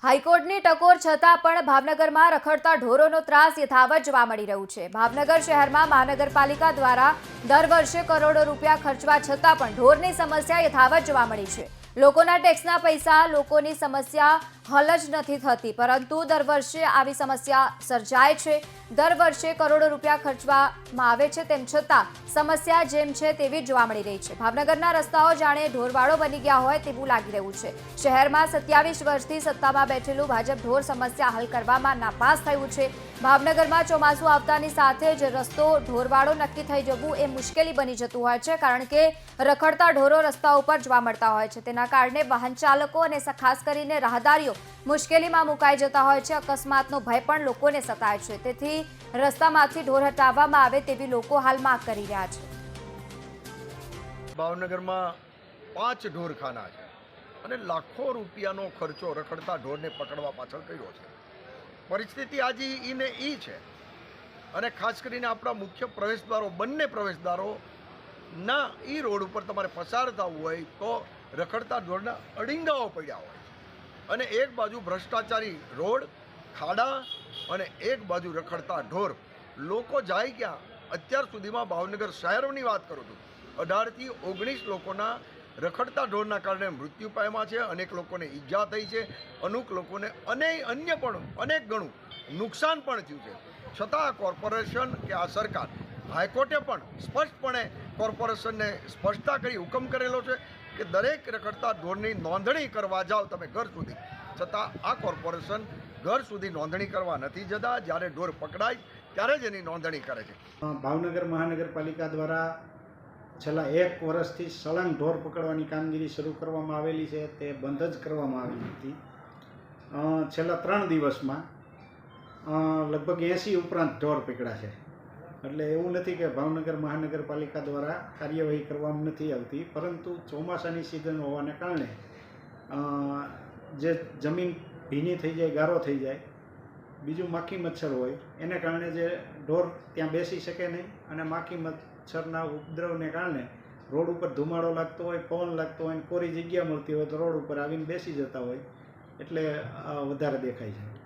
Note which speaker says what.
Speaker 1: હાઈકોર્ટની ટકોર છતાં પણ ભાવનગરમાં રખડતા ઢોરોનો ત્રાસ યથાવત જોવા મળી રહ્યું છે। ભાવનગર શહેરમાં મહાનગરપાલિકા દ્વારા દર વર્ષે કરોડો રૂપિયા ખર્ચવા છતાં પણ ઢોરની સમસ્યા યથાવત જોવા મળી છે। લોકોના ટેક્સના પૈસા લોકોની સમસ્યા હલ જ નથી થતી, પરંતુ દર વર્ષે આવી સમસ્યા સર્જાય છે। દર વર્ષે કરોડો રૂપિયા ખર્ચવામાં આવે છે, તેમ છતાં સમસ્યા જેમ છે તેવી જ જોવા મળી રહી છે। ભાવનગરના રસ્તાઓ જાણે ઢોરવાડો બની ગયા હોય તેવું લાગી રહ્યું છે। શહેરમાં 27 વર્ષથી સત્તામાં બેઠેલું ભાજપ ઢોર સમસ્યા હલ કરવામાં નાપાસ થયું છે। ભાવનગરમાં ચોમાસું આવતાની સાથે જ રસ્તો ઢોરવાડો નક્કી થઈ જવું એ મુશ્કેલી બની જતું હોય છે, કારણ કે રખડતા ઢોરો રસ્તા ઉપર જોવા મળતા હોય છે। તેના કારણે વાહન ચાલકો અને ખાસ કરીને રાહદારીઓ મુશ્કેલીમાં મુકાઈ જતા હોય છે। અકસ્માતનો ભય પણ લોકોને સતાય છે, તેથી રસ્તામાંથી ઢોર હટાવવામાં આવે તેવી લોકો હાલ માંગ કરી રહ્યા છે।
Speaker 2: ભાવનગરમાં 5 ઢોરખાના છે અને લાખો રૂપિયાનો ખર્ચો રખડતા ઢોરને પકડવા પાછળ કર્યો છે। પરિસ્થિતિ આજે ઈને ઈ છે અને ખાસ કરીને આપણા મુખ્ય પ્રવેશદ્વારો, બંને પ્રવેશદ્વારો ના ઈ રોડ ઉપર તમારે પસાર થવું હોય તો રખડતા ઢોરના અડીંગાઓ પડ્યા હોય છે અને એક બાજુ ભ્રષ્ટાચારી રોડ, ખાડા અને એક બાજુ રખડતા ઢોર। લોકો જાય ક્યાં? અત્યાર સુધીમાં ભાવનગર શહેરોની વાત કરું છું, 18 થી 19 લોકોના રખડતા ઢોરના કારણે મૃત્યુ પામ્યા છે, અનેક લોકોને ઈજા થઈ છે, અમુક લોકોને અન્ય પણ અનેક ગણું નુકસાન પણ થયું છે। છતાં કોર્પોરેશન કે આ સરકાર, હાઈકોર્ટે પણ સ્પષ્ટપણે કોર્પોરેશનને સ્પષ્ટતા કરી હુકમ કરેલો છે કે દરેક રખડતા ઢોરની નોંધણી કરવા જાઓ તમે ઘર સુધી, છતાં આ કોર્પોરેશન ઘર સુધી નોંધણી કરવા નથી જતા। જ્યારે ઢોર પકડાય ત્યારે જ એની નોંધણી કરે છે।
Speaker 3: ભાવનગર મહાનગરપાલિકા દ્વારા છેલ્લા 1 વર્ષથી સળંગ ઢોર પકડવાની કામગીરી શરૂ કરવામાં આવેલી છે, તે બંધ જ કરવામાં આવી હતી। છેલ્લા 3 દિવસમાં લગભગ 80 ઉપરાંત ઢોર પકડ્યા છે। એટલે એવું નથી કે ભાવનગર મહાનગરપાલિકા દ્વારા કાર્યવાહી કરવામાં નથી આવતી, પરંતુ ચોમાસાની સિઝન હોવાને કારણે જે જમીન ભીની થઈ જાય, ગારો થઈ જાય, બીજું માખી મચ્છર હોય, એને કારણે જે ઢોર ત્યાં બેસી શકે નહીં અને માખી મચ્છરના ઉપદ્રવને કારણે રોડ ઉપર ધુમાડો લાગતો હોય, પવન લાગતો હોય, કોરી જગ્યા મળતી હોય તો રોડ ઉપર આવીને બેસી જતા હોય, એટલે વધારે દેખાય છે।